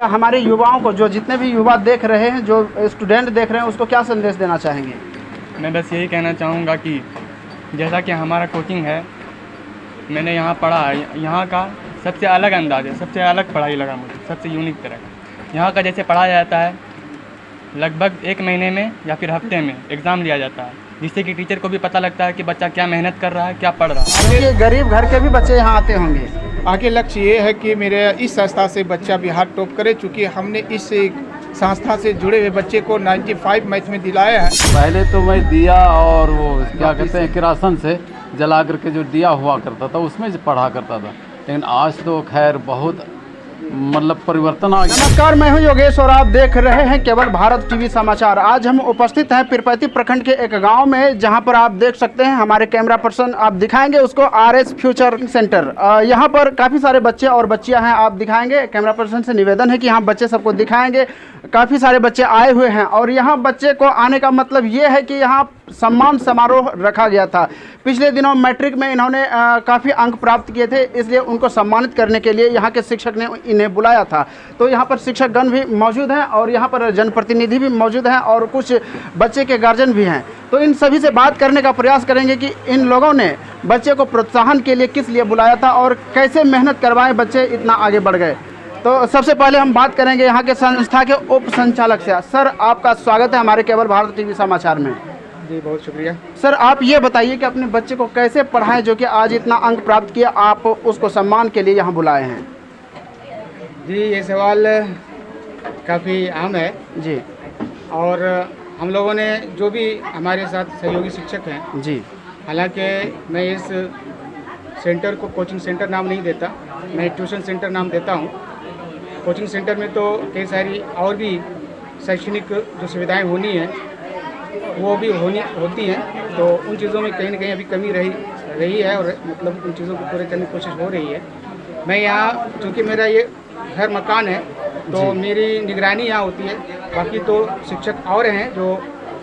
हमारे युवाओं को, जो जितने भी युवा देख रहे हैं, जो स्टूडेंट देख रहे हैं, उसको क्या संदेश देना चाहेंगे? मैं बस यही कहना चाहूँगा कि जैसा कि हमारा कोचिंग है, मैंने यहाँ पढ़ा है, यहाँ का सबसे अलग अंदाज़ है, सबसे अलग पढ़ाई लगा मुझे, सबसे यूनिक तरह का। यहाँ का जैसे पढ़ाया जाता है, लगभग 1 महीने में या फिर हफ्ते में एग्ज़ाम लिया जाता है, जिससे कि टीचर को भी पता लगता है कि बच्चा क्या मेहनत कर रहा है, क्या पढ़ रहा है। क्योंकि गरीब घर के भी बच्चे यहाँ आते होंगे। आगे लक्ष्य ये है कि मेरे इस संस्था से बच्चा बिहार टॉप करे, चूँकि हमने इस संस्था से जुड़े हुए बच्चे को 95 मैथ में दिलाया है। पहले तो मैं दिया और वो क्या कहते हैं किरासन से जला करके जो दिया हुआ करता था उसमें से पढ़ा करता था, लेकिन आज तो खैर बहुत मतलब परिवर्तन आ गया। नमस्कार, मैं हूं योगेश और आप देख रहे हैं केवल भारत टीवी समाचार। आज हम उपस्थित हैं पीरपैंती प्रखंड के एक गांव में, जहां पर आप देख सकते हैं हमारे कैमरा पर्सन आप दिखाएंगे उसको RS फ्यूचर सेंटर। यहां पर काफ़ी सारे बच्चे और बच्चियां हैं, आप दिखाएंगे। कैमरा पर्सन से निवेदन है कि यहाँ बच्चे सबको दिखाएंगे। काफ़ी सारे बच्चे आए हुए हैं और यहाँ बच्चे को आने का मतलब ये है कि यहाँ सम्मान समारोह रखा गया था। पिछले दिनों मैट्रिक में इन्होंने काफ़ी अंक प्राप्त किए थे, इसलिए उनको सम्मानित करने के लिए यहाँ के शिक्षक ने इन्हें बुलाया था। तो यहाँ पर शिक्षकगण भी मौजूद हैं और यहाँ पर जनप्रतिनिधि भी मौजूद हैं और कुछ बच्चे के गार्जियन भी हैं। तो इन सभी से बात करने का प्रयास करेंगे कि इन लोगों ने बच्चे को प्रोत्साहन के लिए किस लिए बुलाया था और कैसे मेहनत करवाएं बच्चे इतना आगे बढ़ गए। तो सबसे पहले हम बात करेंगे यहाँ के संस्था के उप संचालक से। सर, आपका स्वागत है हमारे केवल भारत टीवी समाचार में। जी, बहुत शुक्रिया। सर, आप ये बताइए कि अपने बच्चे को कैसे पढ़ाएं जो कि आज इतना अंक प्राप्त किया, आप उसको सम्मान के लिए यहाँ बुलाए हैं? जी, ये सवाल काफ़ी आम है जी और हम लोगों ने जो भी हमारे साथ सहयोगी शिक्षक हैं जी, हालांकि मैं इस सेंटर को कोचिंग सेंटर नाम नहीं देता, मैं ट्यूशन सेंटर नाम देता हूँ। कोचिंग सेंटर में तो कई सारी और भी शैक्षणिक जो सुविधाएं होनी है वो भी होती हैं, तो उन चीज़ों में कहीं ना कहीं अभी कमी रही है और मतलब उन चीज़ों को पूरे करने की कोशिश हो रही है। मैं यहाँ, चूँकि मेरा ये घर मकान है, तो मेरी निगरानी यहाँ होती है। बाकी तो शिक्षक और हैं जो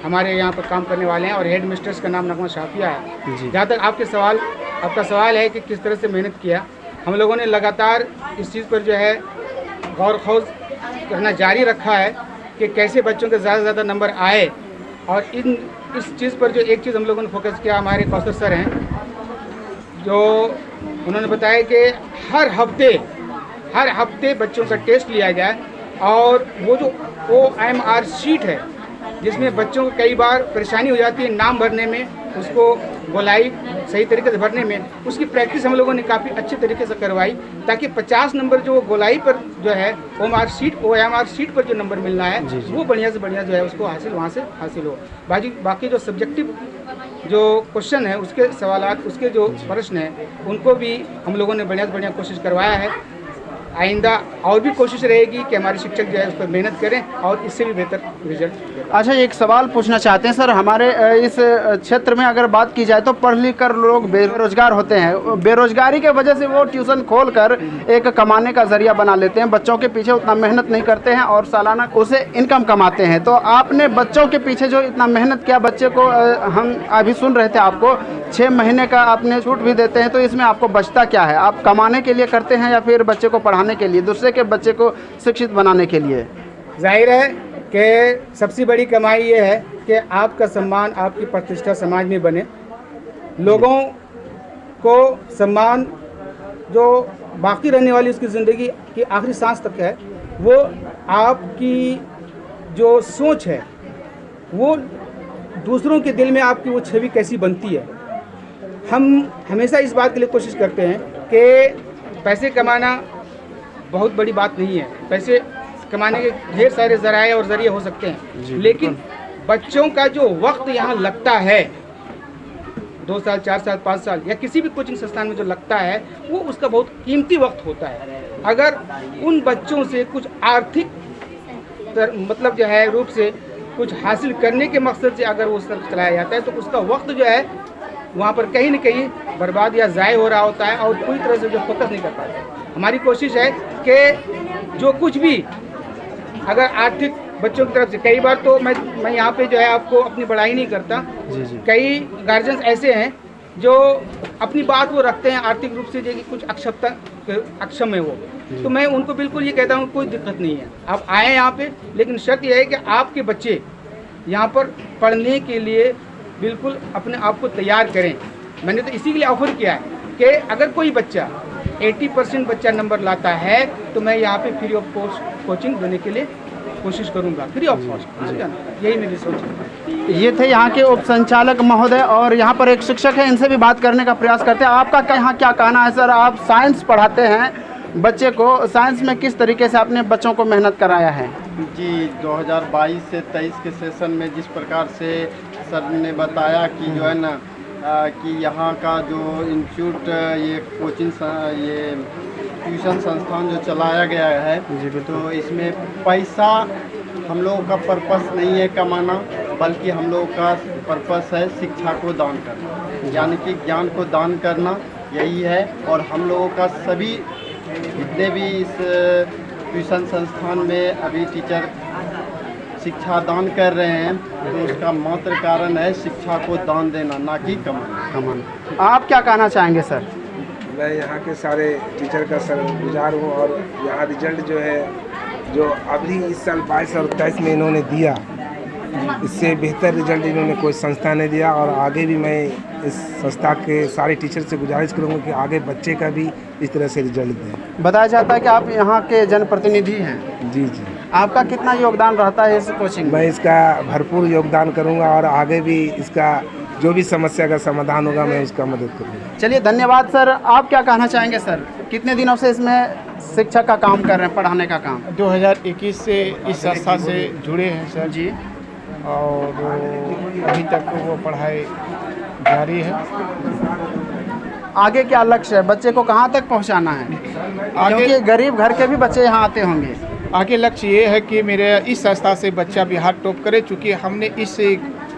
हमारे यहाँ पर काम करने वाले हैं और हेड मिस्ट्रेस का नाम नगमा शाफिया है। जहाँ तक आपका सवाल है कि किस तरह से मेहनत किया, हम लोगों ने लगातार इस चीज़ पर जो है गौर खोज करना जारी रखा है कि कैसे बच्चों के ज़्यादा से ज़्यादा नंबर आए। और इस चीज़ पर जो एक चीज़ हम लोगों ने फोकस किया, हमारे कौशल सर हैं जो उन्होंने बताया कि हर हफ्ते बच्चों का टेस्ट लिया जाए और वो जो OMR शीट है जिसमें बच्चों को कई बार परेशानी हो जाती है नाम भरने में, उसको गोलाई सही तरीके से भरने में, उसकी प्रैक्टिस हम लोगों ने काफ़ी अच्छे तरीके से करवाई ताकि 50 नंबर जो गोलाई पर जो है OMR शीट पर जो नंबर मिलना है वो बढ़िया से बढ़िया जो है उसको वहाँ से हासिल हो। बाकी जो सब्जेक्टिव जो क्वेश्चन है, उसके सवालात, उसके जो प्रश्न हैं, उनको भी हम लोगों ने बढ़िया से बढ़िया कोशिश करवाया है। आइंदा और भी कोशिश रहेगी कि हमारे शिक्षक जो है उस पर मेहनत करें और इससे भी बेहतर रिजल्ट दें। अच्छा, एक सवाल पूछना चाहते हैं सर, हमारे इस क्षेत्र में अगर बात की जाए तो पढ़ लिख कर लोग बेरोजगार होते हैं। बेरोजगारी के वजह से वो ट्यूशन खोलकर एक कमाने का जरिया बना लेते हैं, बच्चों के पीछे उतना मेहनत नहीं करते हैं और सालाना उसे इनकम कमाते हैं। तो आपने बच्चों के पीछे जो इतना मेहनत किया, बच्चे को हम अभी सुन रहे थे आपको 6 महीने का आपने छूट भी देते हैं, तो इसमें आपको बचता क्या है? आप कमाने के लिए करते हैं या फिर बच्चे को पढ़ाने के लिए, दूसरे के बच्चे को शिक्षित बनाने के लिए? जाहिर है कि सबसे बड़ी कमाई ये है कि आपका सम्मान, आपकी प्रतिष्ठा समाज में बने, लोगों को सम्मान जो बाकी रहने वाली उसकी ज़िंदगी की आखिरी सांस तक है, वो आपकी जो सोच है वो दूसरों के दिल में आपकी वो छवि कैसी बनती है। हम हमेशा इस बात के लिए कोशिश करते हैं कि पैसे कमाना बहुत बड़ी बात नहीं है, पैसे कमाने के ढेर सारे ज़राए और ज़रिए हो सकते हैं, लेकिन बच्चों का जो वक्त यहाँ लगता है 2 साल, 4 साल, 5 साल या किसी भी कोचिंग संस्थान में जो लगता है वो उसका बहुत कीमती वक्त होता है। अगर उन बच्चों से कुछ आर्थिक मतलब जो है रूप से कुछ हासिल करने के मकसद से अगर वो उस तरफ चलाया जाता है तो उसका वक्त जो है वहाँ पर कहीं न कहीं बर्बाद या ज़ाय हो रहा होता है और पूरी तरह से जो फोकस नहीं कर पाते। हमारी कोशिश है कि जो कुछ भी अगर आर्थिक बच्चों की तरफ से, कई बार तो मैं यहाँ पे जो है आपको अपनी बड़ाई नहीं करता, कई गार्जियंस ऐसे हैं जो अपनी बात वो रखते हैं आर्थिक रूप से जो कि कुछ अक्षम है वो, तो मैं उनको बिल्कुल ये कहता हूँ कोई दिक्कत नहीं है, आप आए यहाँ पे, लेकिन शर्त यह है कि आपके बच्चे यहाँ पर पढ़ने के लिए बिल्कुल अपने आप को तैयार करें। मैंने तो इसी के लिए ऑफर किया है कि अगर कोई बच्चा 80% बच्चा नंबर लाता है तो मैं यहाँ पे फ्री ऑफ कॉस्ट कोचिंग देने के लिए कोशिश करूँगा, फ्री ऑफ कॉस्ट। यही मेरी सोच है। ये थे यहाँ के उप संचालक महोदय, और यहाँ पर एक शिक्षक है, इनसे भी बात करने का प्रयास करते हैं। आपका यहाँ क्या कहना है सर? आप साइंस पढ़ाते हैं बच्चे को, साइंस में किस तरीके से आपने बच्चों को मेहनत कराया है? जी 2022 से 23 के सेशन में जिस प्रकार से सर ने बताया कि जो है ना कि यहाँ का जो इंस्टीट्यूट ये कोचिंग ये ट्यूशन संस्थान जो चलाया गया है, तो इसमें पैसा हम लोगों का पर्पस नहीं है कमाना, बल्कि हम लोगों का पर्पस है शिक्षा को दान करना, यानी कि ज्ञान को दान करना, यही है। और हम लोगों का सभी जितने भी इस ट्यूशन संस्थान में अभी टीचर शिक्षा दान कर रहे हैं, तो उसका मात्र कारण है शिक्षा को दान देना, ना कि कमाना। आप क्या कहना चाहेंगे सर? मैं यहाँ के सारे टीचर का गुजार हूँ, और यहाँ रिजल्ट जो है जो अभी इस साल 22 और 23 में इन्होंने दिया, इससे बेहतर रिजल्ट इन्होंने कोई संस्था ने दिया। और आगे भी मैं इस संस्था के सारे टीचर से गुजारिश करूँगा कि आगे बच्चे का भी इस तरह से रिजल्ट दें। बताया जाता है कि आप यहाँ के जनप्रतिनिधि हैं। जी जी, आपका कितना योगदान रहता है इस कोचिंग में? मैं इसका भरपूर योगदान करूँगा, और आगे भी इसका जो भी समस्या का समाधान होगा मैं उसका मदद करूँगा। चलिए धन्यवाद सर। आप क्या कहना चाहेंगे सर? कितने दिनों से इसमें शिक्षक का काम कर रहे हैं, पढ़ाने का काम? 2021 से इस संस्था से जुड़े हैं सर जी। और अभी तक वो पढ़ाई जारी है। आगे क्या लक्ष्य है? बच्चे को कहाँ तक पहुँचाना है? क्योंकि गरीब घर के भी बच्चे यहाँ आते होंगे। आगे लक्ष्य ये है कि मेरे इस संस्था से बच्चा बिहार टॉप करे, चूँकि हमने इस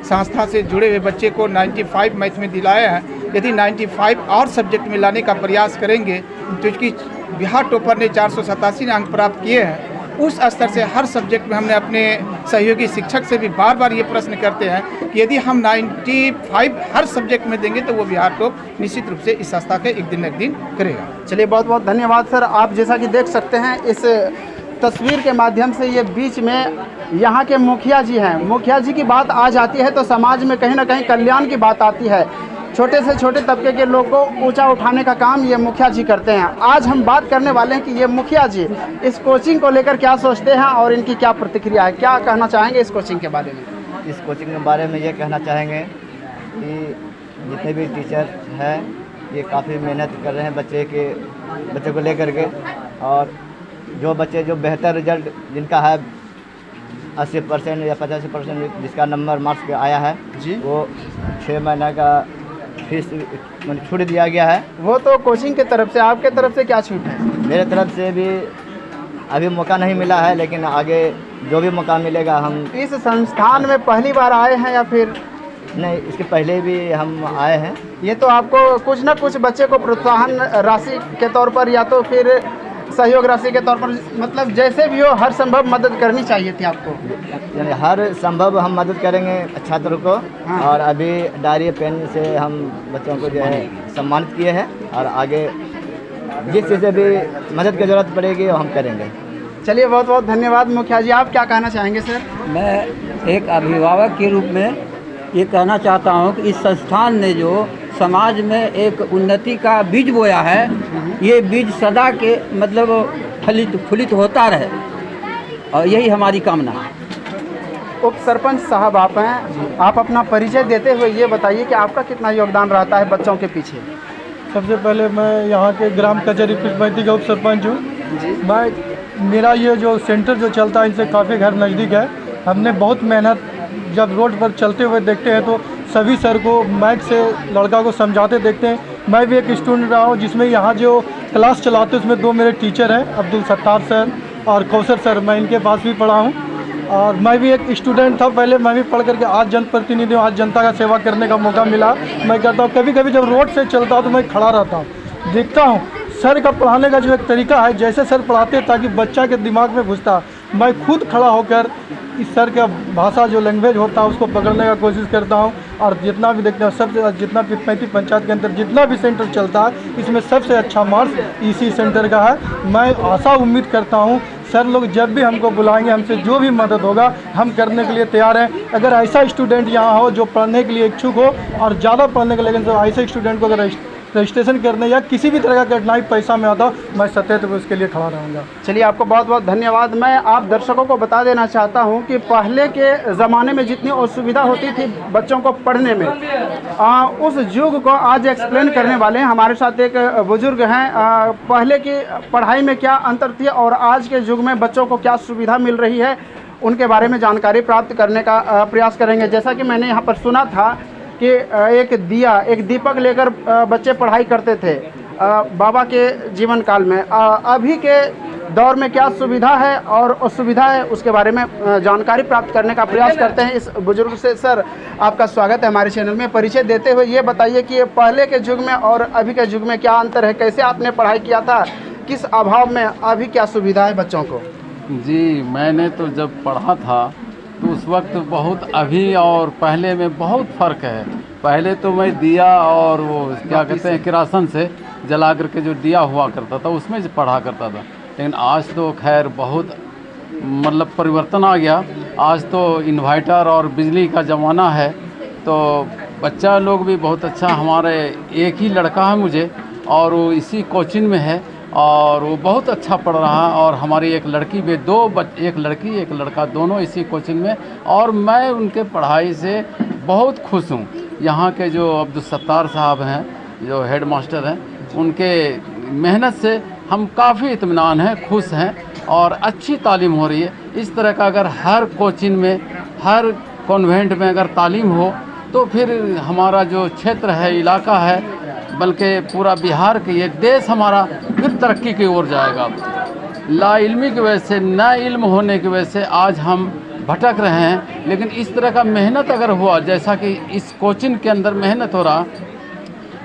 संस्था से जुड़े हुए बच्चे को 95 मैथ में दिलाया है। यदि 95 और सब्जेक्ट में लाने का प्रयास करेंगे, क्योंकि बिहार टॉपर ने 487 अंक प्राप्त किए हैं, उस स्तर से हर सब्जेक्ट में हमने अपने सहयोगी शिक्षक से भी बार बार ये प्रश्न करते हैं कि यदि हम 95 हर सब्जेक्ट में देंगे तो वो बिहार टॉप निश्चित रूप से इस संस्था के एक दिन करेगा। चलिए बहुत बहुत धन्यवाद सर। आप जैसा कि देख सकते हैं इस तस्वीर के माध्यम से, ये बीच में यहाँ के मुखिया जी हैं। मुखिया जी की बात आ जाती है तो समाज में कहीं ना कहीं कल्याण की बात आती है। छोटे से छोटे तबके के लोग को ऊंचा उठाने का काम ये मुखिया जी करते हैं। आज हम बात करने वाले हैं कि ये मुखिया जी इस कोचिंग को लेकर क्या सोचते हैं और इनकी क्या प्रतिक्रिया है। क्या कहना चाहेंगे इस कोचिंग के बारे में? इस कोचिंग के बारे में ये कहना चाहेंगे कि जितने भी टीचर हैं ये काफ़ी मेहनत कर रहे हैं बच्चे को लेकर के, और जो बच्चे जो बेहतर रिजल्ट जिनका है 80% या 85% जिसका नंबर मार्क्स के आया है जी, वो 6 महीने का फीस छूट दिया गया है। वो तो कोचिंग की तरफ से, आपके तरफ से क्या छूट है? मेरे तरफ से भी अभी मौका नहीं मिला है, लेकिन आगे जो भी मौका मिलेगा हम। इस संस्थान में पहली बार आए हैं या फिर? नहीं, इसके पहले भी हम आए हैं। ये तो आपको कुछ ना कुछ बच्चे को प्रोत्साहन राशि के तौर पर या तो फिर सहयोग राशि के तौर पर, मतलब जैसे भी हो हर संभव मदद करनी चाहिए थी आपको। यानी हर संभव हम मदद करेंगे छात्रों को। हाँ। और अभी डायरी पेन से हम बच्चों को जो है सम्मानित किए हैं, और आगे जिस चीज़ से भी मदद की ज़रूरत पड़ेगी वो हम करेंगे। चलिए बहुत बहुत धन्यवाद मुखिया जी। आप क्या कहना चाहेंगे सर? मैं एक अभिभावक के रूप में ये कहना चाहता हूँ कि इस संस्थान ने जो समाज में एक उन्नति का बीज बोया है, ये बीज सदा के मतलब फलित होता रहे, और यही हमारी कामना है। उप सरपंच साहब आप हैं, आप अपना परिचय देते हुए ये बताइए कि आपका कितना योगदान रहता है बच्चों के पीछे? सबसे पहले मैं यहाँ के ग्राम कचहरी पिरपैती का उप सरपंच हूँ। मेरा ये जो सेंटर जो चलता है इनसे काफ़ी घर नज़दीक है। हमने बहुत मेहनत, जब रोड पर चलते हुए देखते हैं तो सभी सर को माइक से लड़का को समझाते देखते हैं। मैं भी एक स्टूडेंट रहा हूँ जिसमें यहाँ जो क्लास चलाते उसमें 2 मेरे टीचर हैं, अब्दुल सत्तार सर और कौसर सर, मैं इनके पास भी पढ़ा हूँ। और मैं भी एक स्टूडेंट था पहले, मैं भी पढ़ करके आज जनप्रतिनिधि हूँ, आज जनता का सेवा करने का मौका मिला। मैं कहता हूँ कभी कभी जब रोड से चलता हूँ तो मैं खड़ा रहता हूँ, देखता हूँ सर का पढ़ाने का जो एक तरीका है, जैसे सर पढ़ाते ताकि बच्चा के दिमाग में घुसता। मैं खुद खड़ा होकर इस सर का भाषा जो लैंग्वेज होता है उसको पकड़ने का कोशिश करता हूँ। और जितना भी देखते हैं सबसे जितना भी 35 पंचायत के अंदर जितना भी सेंटर चलता है इसमें सबसे अच्छा मार्क्स इसी सेंटर का है। मैं आशा उम्मीद करता हूँ सर लोग जब भी हमको बुलाएंगे हमसे जो भी मदद होगा हम करने के लिए तैयार हैं। अगर ऐसा स्टूडेंट यहाँ हो जो पढ़ने के लिए इच्छुक हो और ज़्यादा पढ़ने के, लेकिन ऐसे स्टूडेंट को अगर रजिस्ट्रेशन करने या किसी भी तरह का कठिनाई पैसा में आता मैं सतत उसके लिए खड़ा रहूँगा। चलिए आपको बहुत बहुत धन्यवाद। मैं आप दर्शकों को बता देना चाहता हूं कि पहले के ज़माने में जितनी असुविधा होती थी बच्चों को पढ़ने में, उस युग को आज एक्सप्लेन करने वाले हैं हमारे साथ एक बुजुर्ग हैं। पहले की पढ़ाई में क्या अंतर थी और आज के युग में बच्चों को क्या सुविधा मिल रही है उनके बारे में जानकारी प्राप्त करने का प्रयास करेंगे। जैसा कि मैंने यहाँ पर सुना था कि एक दीपक लेकर बच्चे पढ़ाई करते थे बाबा के जीवन काल में। अभी के दौर में क्या सुविधा है और असुविधा है उसके बारे में जानकारी प्राप्त करने का प्रयास करते हैं इस बुजुर्ग से। सर आपका स्वागत है हमारे चैनल में। परिचय देते हुए ये बताइए कि पहले के युग में और अभी के युग में क्या अंतर है, कैसे आपने पढ़ाई किया था, किस अभाव में, अभी क्या सुविधा है बच्चों को? जी, मैंने तो जब पढ़ा था तो उस वक्त बहुत अभी और पहले में बहुत फ़र्क है। पहले तो मैं दिया और वो क्या कहते हैं किरासन से जला करके जो दिया हुआ करता था उसमें से पढ़ा करता था। लेकिन आज तो खैर बहुत मतलब परिवर्तन आ गया। आज तो इन्वर्टर और बिजली का ज़माना है तो बच्चा लोग भी बहुत अच्छा। हमारे एक ही लड़का है मुझे और वो इसी कोचिंग में है और वो बहुत अच्छा पढ़ रहा है। और हमारी एक लड़की भी एक लड़की एक लड़का दोनों इसी कोचिंग में, और मैं उनके पढ़ाई से बहुत खुश हूँ। यहाँ के जो अब्दुल सत्तार साहब हैं जो हेड मास्टर हैं उनके मेहनत से हम काफ़ी इत्मीनान हैं, खुश हैं और अच्छी तालीम हो रही है। इस तरह का अगर हर कोचिंग में हर कॉन्वेंट में अगर तालीम हो तो फिर हमारा जो क्षेत्र है, इलाका है, बल्कि पूरा बिहार के ये देश हमारा फिर तरक्की की ओर जाएगा। लाइल्मी की वजह से, ना इल्म होने की वजह से आज हम भटक रहे हैं। लेकिन इस तरह का मेहनत अगर हुआ जैसा कि इस कोचिंग के अंदर मेहनत हो रहा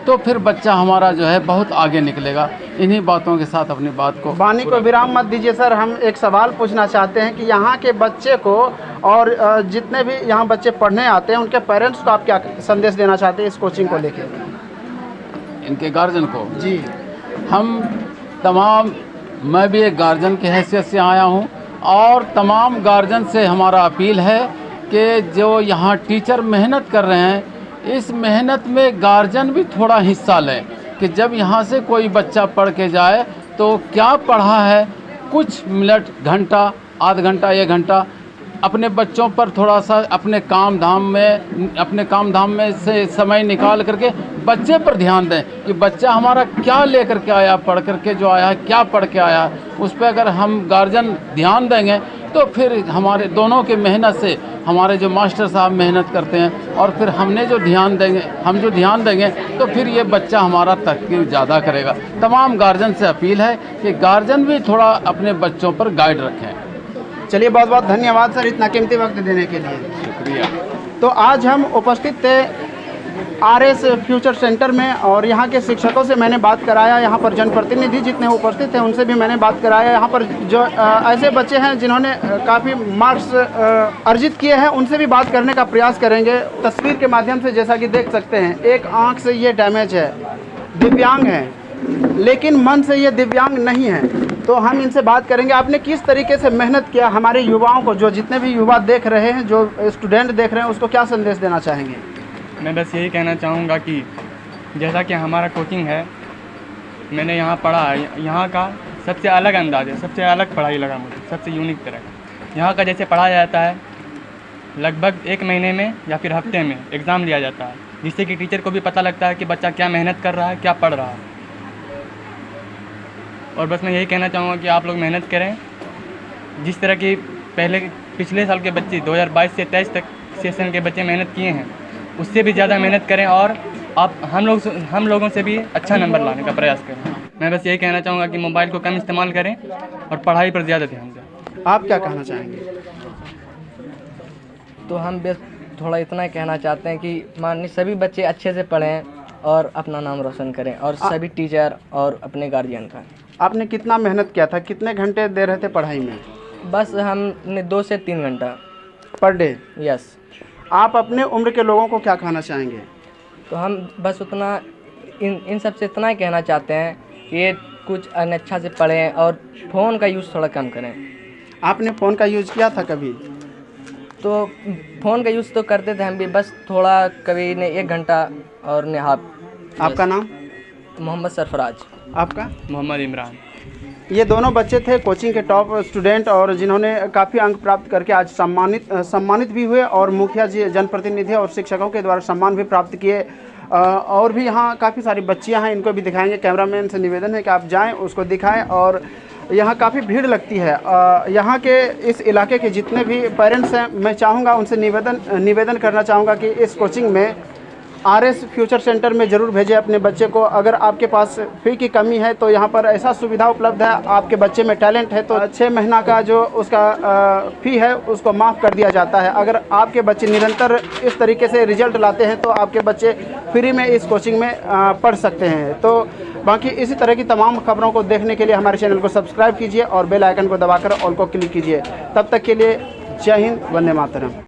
तो फिर बच्चा हमारा जो है बहुत आगे निकलेगा। इन्हीं बातों के साथ अपनी बात को वाणी को विराम मत दीजिए सर। हम एक सवाल पूछना चाहते हैं कि यहाँ के बच्चे को और जितने भी यहाँ बच्चे पढ़ने आते हैं उनके पेरेंट्स को आप क्या संदेश देना चाहते हैं इस कोचिंग को लेकर? इनके गार्जियन को जी, हम तमाम, मैं भी एक गार्जियन की हैसियत से आया हूँ और तमाम गार्जियन से हमारा अपील है कि जो यहाँ टीचर मेहनत कर रहे हैं इस मेहनत में गार्जियन भी थोड़ा हिस्सा लें कि जब यहाँ से कोई बच्चा पढ़ के जाए तो क्या पढ़ा है, कुछ मिनट, घंटा, आध घंटा, 1 घंटा अपने बच्चों पर थोड़ा सा अपने काम धाम में से समय निकाल करके बच्चे पर ध्यान दें कि बच्चा हमारा क्या लेकर के आया, पढ़ करके जो आया है, क्या पढ़ के आया है, उस पर अगर हम गार्जियन ध्यान देंगे तो फिर हमारे दोनों के मेहनत से हमारे जो मास्टर साहब मेहनत करते हैं और फिर हम जो ध्यान देंगे तो फिर ये बच्चा हमारा तरक्की ज़्यादा करेगा। तमाम गार्जियन से अपील है कि गार्जियन भी थोड़ा अपने बच्चों पर गाइड रखें। चलिए बहुत बहुत धन्यवाद सर इतना कीमती वक्त देने के लिए। शुक्रिया। तो आज हम उपस्थित थे RS फ्यूचर सेंटर में और यहाँ के शिक्षकों से मैंने बात कराया। यहाँ पर जनप्रतिनिधि जितने उपस्थित थे उनसे भी मैंने बात कराया। यहाँ पर जो ऐसे बच्चे हैं जिन्होंने काफ़ी मार्क्स अर्जित किए हैं उनसे भी बात करने का प्रयास करेंगे तस्वीर के माध्यम से। जैसा कि देख सकते हैं एक आँख से ये डैमेज है, दिव्यांग है, लेकिन मन से ये दिव्यांग नहीं है। तो हम इनसे बात करेंगे आपने किस तरीके से मेहनत किया। हमारे युवाओं को, जो जितने भी युवा देख रहे हैं, जो स्टूडेंट देख रहे हैं, उसको क्या संदेश देना चाहेंगे? मैं बस यही कहना चाहूँगा कि जैसा कि हमारा कोचिंग है, मैंने यहाँ पढ़ा है, यहाँ का सबसे अलग अंदाज़ है, सबसे अलग पढ़ाई लगा मुझे, सबसे यूनिक तरह का। यहाँ का जैसे पढ़ाया जाता है लगभग 1 महीने में या फिर हफ्ते में एग्ज़ाम लिया जाता है, जिससे कि टीचर को भी पता लगता है कि बच्चा क्या मेहनत कर रहा है, क्या पढ़ रहा है। और बस मैं यही कहना चाहूँगा कि आप लोग मेहनत करें। जिस तरह की पिछले साल के बच्चे 2022 से 23 तक सेशन के बच्चे मेहनत किए हैं उससे भी ज़्यादा मेहनत करें और आप हम लोगों से भी अच्छा नंबर लाने का प्रयास करें। मैं बस यही कहना चाहूँगा कि मोबाइल को कम इस्तेमाल करें और पढ़ाई पर ज़्यादा ध्यान दें। आप क्या कहना चाहेंगे? तो हम बस थोड़ा इतना ही कहना चाहते हैं कि मानिए सभी बच्चे अच्छे से पढ़ें और अपना नाम रोशन करें और सभी टीचर और अपने गार्जियन का। आपने कितना मेहनत किया था, कितने घंटे दे रहे थे पढ़ाई में? बस हमने 2 से 3 घंटा। Per day? यस। आप अपने उम्र के लोगों को क्या कहना चाहेंगे? तो हम बस उतना इन सब से इतना ही कहना चाहते हैं कि ये कुछ अच्छा से पढ़ें और फ़ोन का यूज़ थोड़ा कम करें। आपने फ़ोन का यूज़ किया था कभी? तो फ़ोन का यूज़ तो करते थे हम भी, बस थोड़ा कभी ने 1 घंटा और ने हाफ। आपका नाम? मोहम्मद सरफराज। आपका? मोहम्मद इमरान। ये दोनों बच्चे थे कोचिंग के टॉप स्टूडेंट और जिन्होंने काफ़ी अंक प्राप्त करके आज सम्मानित भी हुए और मुखिया जी, जनप्रतिनिधि और शिक्षकों के द्वारा सम्मान भी प्राप्त किए। और भी यहाँ काफ़ी सारी बच्चियाँ हैं, इनको भी दिखाएंगे। कैमरामैन से निवेदन है कि आप जाएं, उसको दिखाएं। और यहाँ काफ़ी भीड़ लगती है। यहाँ के इस इलाके के जितने भी पेरेंट्स हैं, मैं चाहूँगा उनसे निवेदन करना चाहूँगा कि इस कोचिंग में RS फ्यूचर सेंटर में ज़रूर भेजें अपने बच्चे को। अगर आपके पास फ़ी की कमी है तो यहाँ पर ऐसा सुविधा उपलब्ध है। आपके बच्चे में टैलेंट है तो 6 महीना का जो उसका फ़ी है उसको माफ़ कर दिया जाता है। अगर आपके बच्चे निरंतर इस तरीके से रिजल्ट लाते हैं तो आपके बच्चे फ्री में इस कोचिंग में पढ़ सकते हैं। तो बाकी इसी तरह की तमाम खबरों को देखने के लिए हमारे चैनल को सब्सक्राइब कीजिए और बेल आइकन को दबाकर ऑल को क्लिक कीजिए। तब तक के लिए जय हिंद, वंदे मातरम।